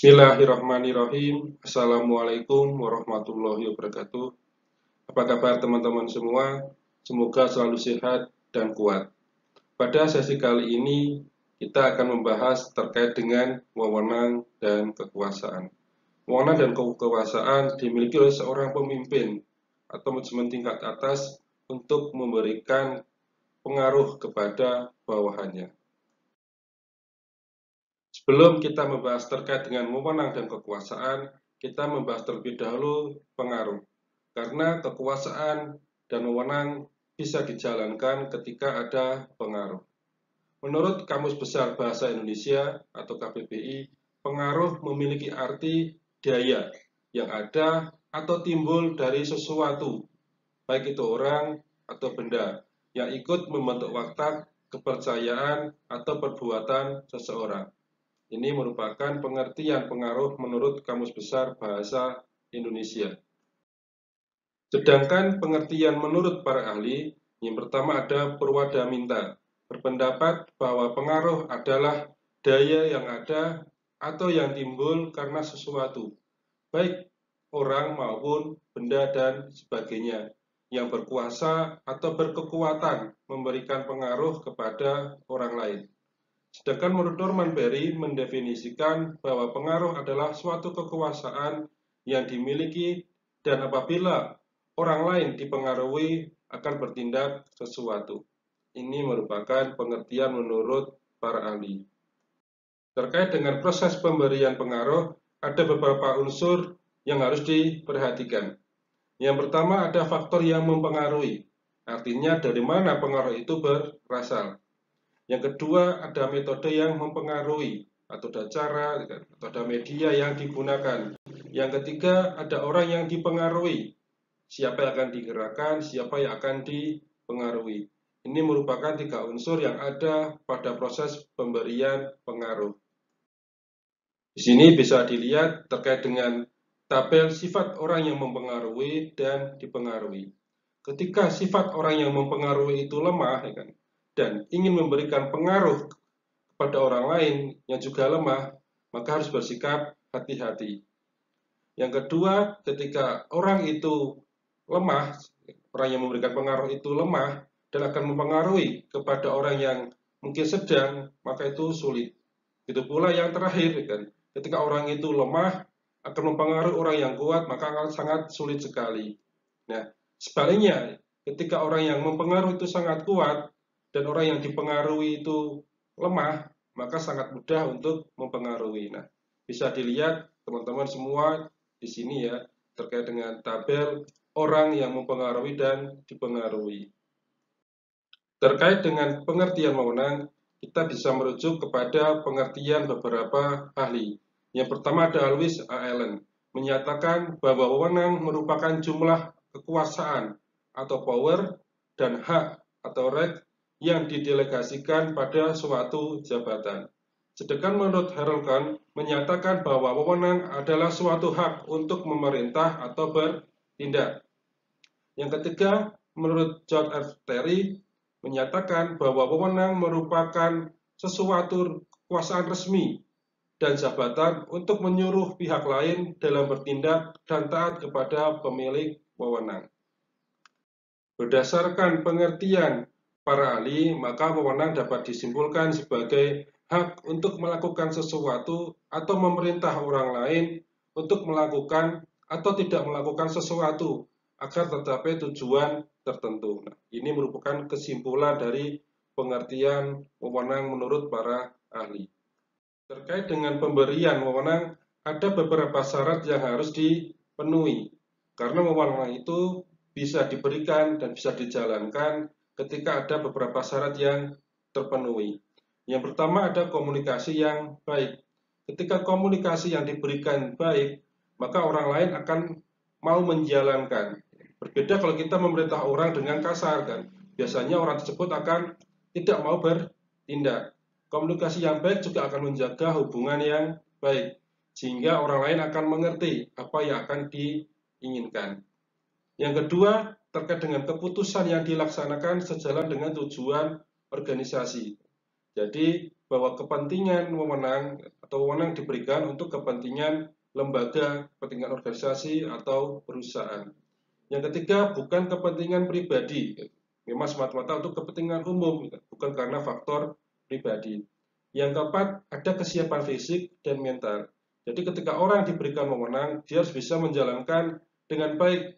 Bismillahirrahmanirrahim. Assalamualaikum warahmatullahi wabarakatuh. Apa kabar teman-teman semua? Semoga selalu sehat dan kuat. Pada sesi kali ini, kita akan membahas terkait dengan wewenang dan kekuasaan. Wewenang dan kekuasaan dimiliki oleh seorang pemimpin atau manajemen tingkat atas untuk memberikan pengaruh kepada bawahannya. Sebelum kita membahas terkait dengan wewenang dan kekuasaan, kita membahas terlebih dahulu pengaruh. Karena kekuasaan dan wewenang bisa dijalankan ketika ada pengaruh. Menurut Kamus Besar Bahasa Indonesia atau KBBI, pengaruh memiliki arti daya yang ada atau timbul dari sesuatu, baik itu orang atau benda, yang ikut membentuk watak, kepercayaan, atau perbuatan seseorang. Ini merupakan pengertian pengaruh menurut Kamus Besar Bahasa Indonesia. Sedangkan pengertian menurut para ahli, yang pertama ada Purwadaminta, berpendapat bahwa pengaruh adalah daya yang ada atau yang timbul karena sesuatu, baik orang maupun benda dan sebagainya, yang berkuasa atau berkekuatan memberikan pengaruh kepada orang lain. Sedangkan menurut Norman Berry mendefinisikan bahwa pengaruh adalah suatu kekuasaan yang dimiliki dan apabila orang lain dipengaruhi akan bertindak sesuatu. Ini merupakan pengertian menurut para ahli. Terkait dengan proses pemberian pengaruh, ada beberapa unsur yang harus diperhatikan. Yang pertama ada faktor yang mempengaruhi, artinya dari mana pengaruh itu berasal. Yang kedua, ada metode yang mempengaruhi, atau ada cara, atau ada media yang digunakan. Yang ketiga, ada orang yang dipengaruhi. Siapa yang akan digerakkan, siapa yang akan dipengaruhi. Ini merupakan tiga unsur yang ada pada proses pemberian pengaruh. Di sini bisa dilihat terkait dengan tabel sifat orang yang mempengaruhi dan dipengaruhi. Ketika sifat orang yang mempengaruhi itu lemah, dan ingin memberikan pengaruh kepada orang lain yang juga lemah, maka harus bersikap hati-hati. Yang kedua, ketika orang itu lemah, orang yang memberikan pengaruh itu lemah dan akan mempengaruhi kepada orang yang mungkin sedang, maka itu sulit. Itu pula yang terakhir, ketika orang itu lemah akan mempengaruhi orang yang kuat, maka akan sangat sulit sekali. Nah, sebaliknya, ketika orang yang mempengaruhi itu sangat kuat dan orang yang dipengaruhi itu lemah, maka sangat mudah untuk mempengaruhi. Nah, bisa dilihat teman-teman semua di sini ya, terkait dengan tabel orang yang mempengaruhi dan dipengaruhi. Terkait dengan pengertian wewenang, kita bisa merujuk kepada pengertian beberapa ahli. Yang pertama ada Lewis A. Allen, menyatakan bahwa wewenang merupakan jumlah kekuasaan atau power dan hak atau right yang didelegasikan pada suatu jabatan. Sedangkan menurut Harold Kahn menyatakan bahwa wewenang adalah suatu hak untuk memerintah atau bertindak. Yang ketiga, menurut John F. Terry menyatakan bahwa wewenang merupakan sesuatu kekuasaan resmi dan jabatan untuk menyuruh pihak lain dalam bertindak dan taat kepada pemilik wewenang. Berdasarkan pengertian para ahli, maka wewenang dapat disimpulkan sebagai hak untuk melakukan sesuatu atau memerintah orang lain untuk melakukan atau tidak melakukan sesuatu agar tercapai tujuan tertentu. Nah, ini merupakan kesimpulan dari pengertian wewenang menurut para ahli. Terkait dengan pemberian wewenang, ada beberapa syarat yang harus dipenuhi. Karena wewenang itu bisa diberikan dan bisa dijalankan ketika ada beberapa syarat yang terpenuhi. Yang pertama ada komunikasi yang baik. Ketika komunikasi yang diberikan baik, maka orang lain akan mau menjalankan. Berbeda kalau kita memerintah orang dengan kasar, kan? Biasanya orang tersebut akan tidak mau bertindak. Komunikasi yang baik juga akan menjaga hubungan yang baik, sehingga orang lain akan mengerti apa yang akan diinginkan. Yang kedua, terkait dengan keputusan yang dilaksanakan sejalan dengan tujuan organisasi. Jadi, bahwa kepentingan wewenang atau wewenang diberikan untuk kepentingan lembaga, kepentingan organisasi atau perusahaan. Yang ketiga, bukan kepentingan pribadi, memang semata-mata untuk kepentingan umum, bukan karena faktor pribadi. Yang keempat, ada kesiapan fisik dan mental. Jadi ketika orang diberikan wewenang, dia harus bisa menjalankan dengan baik,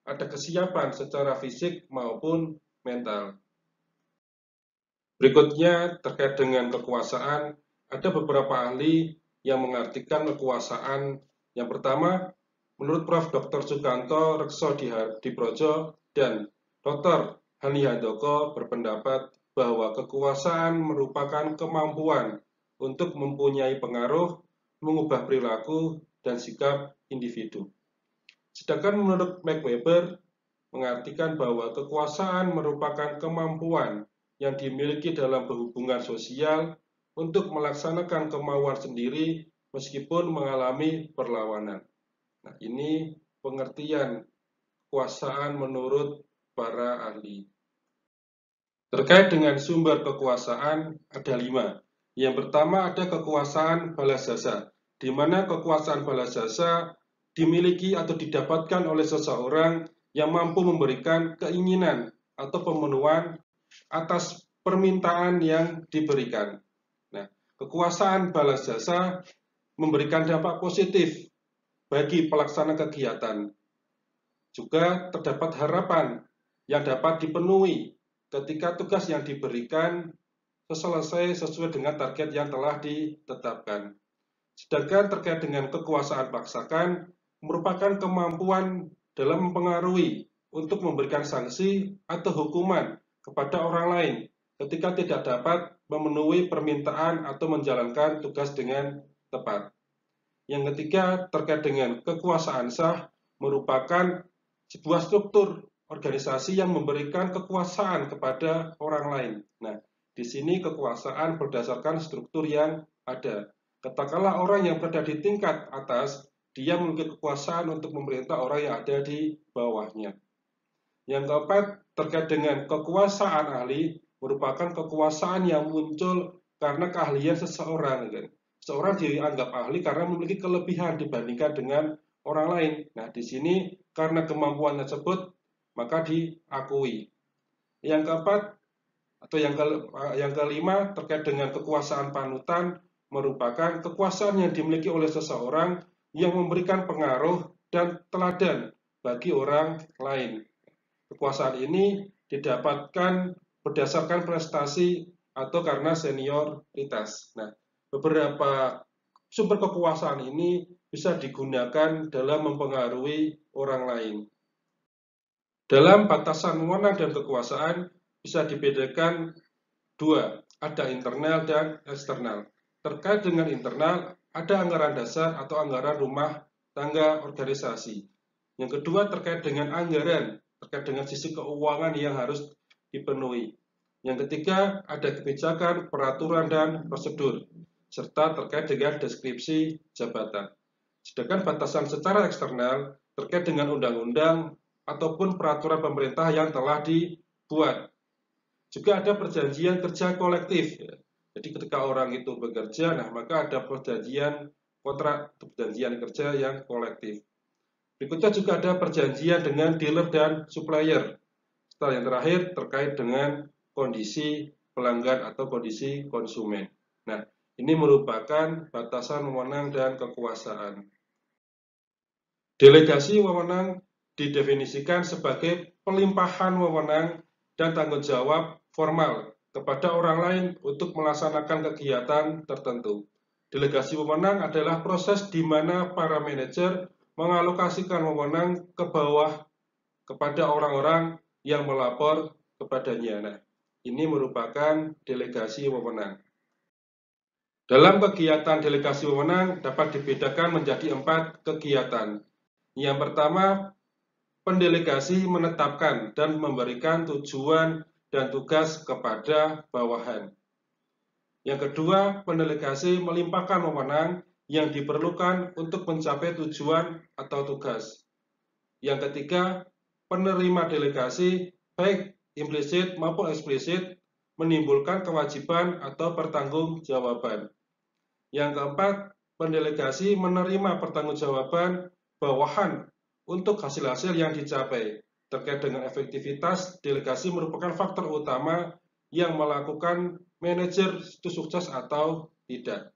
ada kesiapan secara fisik maupun mental. Berikutnya terkait dengan kekuasaan, ada beberapa ahli yang mengartikan kekuasaan. Yang pertama, menurut Prof. Dr. Sukanto Rekso Diprojo dan Dr. Hani Handoko berpendapat bahwa kekuasaan merupakan kemampuan untuk mempunyai pengaruh, mengubah perilaku, dan sikap individu. Sedangkan menurut Max Weber mengartikan bahwa kekuasaan merupakan kemampuan yang dimiliki dalam berhubungan sosial untuk melaksanakan kemauan sendiri meskipun mengalami perlawanan. Nah, ini pengertian kekuasaan menurut para ahli. Terkait dengan sumber kekuasaan ada 5. Yang pertama ada kekuasaan balas jasa, di mana kekuasaan balas jasa dimiliki atau didapatkan oleh seseorang yang mampu memberikan keinginan atau pemenuhan atas permintaan yang diberikan. Nah, kekuasaan balas jasa memberikan dampak positif bagi pelaksana kegiatan. Juga terdapat harapan yang dapat dipenuhi ketika tugas yang diberikan selesai sesuai dengan target yang telah ditetapkan. Sedangkan terkait dengan kekuasaan paksakan merupakan kemampuan dalam mempengaruhi untuk memberikan sanksi atau hukuman kepada orang lain ketika tidak dapat memenuhi permintaan atau menjalankan tugas dengan tepat. Yang ketiga, terkait dengan kekuasaan sah merupakan sebuah struktur organisasi yang memberikan kekuasaan kepada orang lain. Nah, di sini kekuasaan berdasarkan struktur yang ada. Katakanlah orang yang berada di tingkat atas, dia memiliki kekuasaan untuk memerintah orang yang ada di bawahnya. Yang keempat, terkait dengan kekuasaan ahli, merupakan kekuasaan yang muncul karena keahlian seseorang. Seseorang dianggap ahli karena memiliki kelebihan dibandingkan dengan orang lain. Nah, di sini karena kemampuan tersebut, maka diakui. Yang keempat, atau yang kelima, terkait dengan kekuasaan panutan, merupakan kekuasaan yang dimiliki oleh seseorang yang memberikan pengaruh dan teladan bagi orang lain. Kekuasaan ini didapatkan berdasarkan prestasi atau karena senioritas. Nah, beberapa sumber kekuasaan ini bisa digunakan dalam mempengaruhi orang lain. Dalam batasan wewenang dan kekuasaan bisa dibedakan 2, ada internal dan eksternal. Terkait dengan internal, ada anggaran dasar atau anggaran rumah tangga organisasi. Yang kedua terkait dengan anggaran, terkait dengan sisi keuangan yang harus dipenuhi. Yang ketiga, ada kebijakan, peraturan, dan prosedur, serta terkait dengan deskripsi jabatan. Sedangkan batasan secara eksternal terkait dengan undang-undang ataupun peraturan pemerintah yang telah dibuat. Juga ada perjanjian kerja kolektif. Jadi ketika orang itu bekerja, nah maka ada perjanjian kontrak, perjanjian kerja yang kolektif. Berikutnya juga ada perjanjian dengan dealer dan supplier. Setelah yang terakhir terkait dengan kondisi pelanggan atau kondisi konsumen. Nah, ini merupakan batasan wewenang dan kekuasaan. Delegasi wewenang didefinisikan sebagai pelimpahan wewenang dan tanggung jawab formal kepada orang lain untuk melaksanakan kegiatan tertentu. Delegasi wewenang adalah proses di mana para manajer mengalokasikan wewenang ke bawah kepada orang-orang yang melapor kepadanya. Nah, ini merupakan delegasi wewenang. Dalam kegiatan delegasi wewenang dapat dibedakan menjadi 4 kegiatan. Yang pertama, pendelegasi menetapkan dan memberikan tujuan dan tugas kepada bawahan. Yang kedua, pendelegasi melimpahkan wewenang yang diperlukan untuk mencapai tujuan atau tugas. Yang ketiga, penerima delegasi baik implisit maupun eksplisit menimbulkan kewajiban atau pertanggungjawaban. Yang keempat, pendelegasi menerima pertanggungjawaban bawahan untuk hasil-hasil yang dicapai. Terkait dengan efektivitas, delegasi merupakan faktor utama yang melakukan manajer itu sukses atau tidak.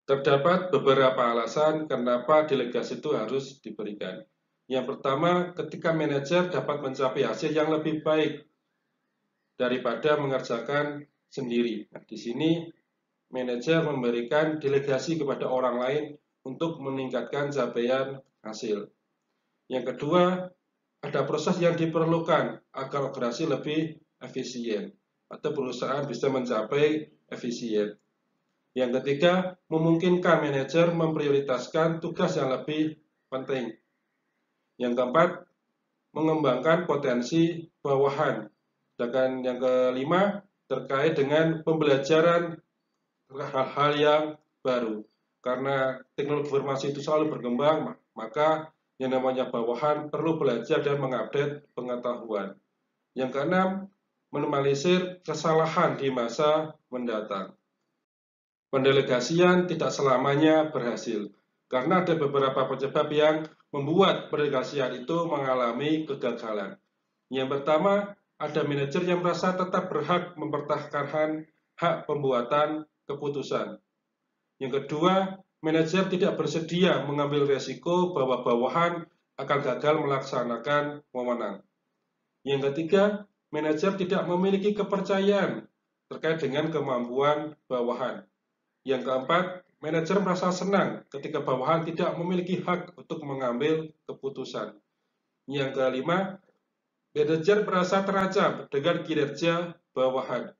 Terdapat beberapa alasan kenapa delegasi itu harus diberikan. Yang pertama, ketika manajer dapat mencapai hasil yang lebih baik daripada mengerjakan sendiri. Nah, di sini manajer memberikan delegasi kepada orang lain untuk meningkatkan capaian hasil. Yang kedua, ada proses yang diperlukan agar operasi lebih efisien atau perusahaan bisa mencapai efisien. Yang ketiga, memungkinkan manajer memprioritaskan tugas yang lebih penting. Yang keempat, mengembangkan potensi bawahan. Dan yang kelima, terkait dengan pembelajaran hal-hal yang baru. Karena teknologi informasi itu selalu berkembang, maka yang namanya bawahan perlu belajar dan mengupdate pengetahuan. Yang keenam, minimalisir kesalahan di masa mendatang. Pendelegasian tidak selamanya berhasil, karena ada beberapa penyebab yang membuat pendelegasian itu mengalami kegagalan. Yang pertama, ada manajer yang merasa tetap berhak mempertahankan hak pembuatan keputusan. Yang kedua, manajer tidak bersedia mengambil resiko bahwa bawahan akan gagal melaksanakan wewenang. Yang ketiga, manajer tidak memiliki kepercayaan terkait dengan kemampuan bawahan. Yang keempat, manajer merasa senang ketika bawahan tidak memiliki hak untuk mengambil keputusan. Yang kelima, manajer merasa terancam dengan kinerja bawahan.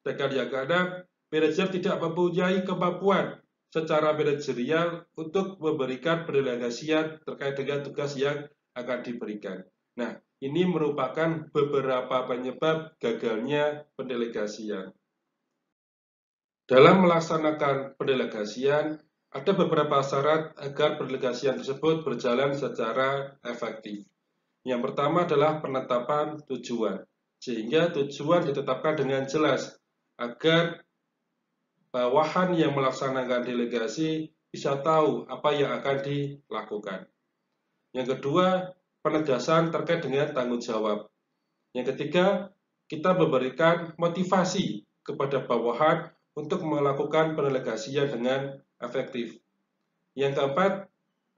Dan yang keenam, manajer tidak mempunyai kemampuan secara manajerial untuk memberikan pendelegasian terkait dengan tugas yang akan diberikan. Nah, ini merupakan beberapa penyebab gagalnya pendelegasian. Dalam melaksanakan pendelegasian, ada beberapa syarat agar pendelegasian tersebut berjalan secara efektif. Yang pertama adalah penetapan tujuan, sehingga tujuan ditetapkan dengan jelas agar bawahan yang melaksanakan delegasi bisa tahu apa yang akan dilakukan. Yang kedua, penegasan terkait dengan tanggung jawab. Yang ketiga, kita memberikan motivasi kepada bawahan untuk melakukan pendelegasian dengan efektif. Yang keempat,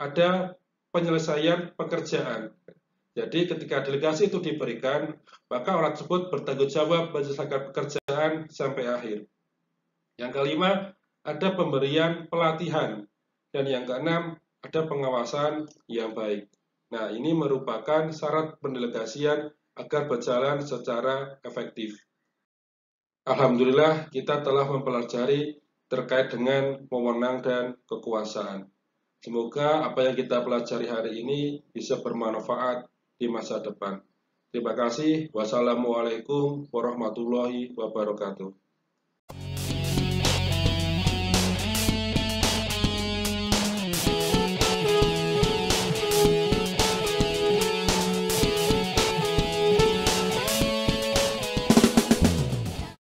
ada penyelesaian pekerjaan. Jadi ketika delegasi itu diberikan, maka orang tersebut bertanggung jawab menyelesaikan pekerjaan sampai akhir. Yang kelima, ada pemberian pelatihan. Dan yang keenam, ada pengawasan yang baik. Nah, ini merupakan syarat pendelegasian agar berjalan secara efektif. Alhamdulillah, kita telah mempelajari terkait dengan wewenang dan kekuasaan. Semoga apa yang kita pelajari hari ini bisa bermanfaat di masa depan. Terima kasih. Wassalamualaikum warahmatullahi wabarakatuh.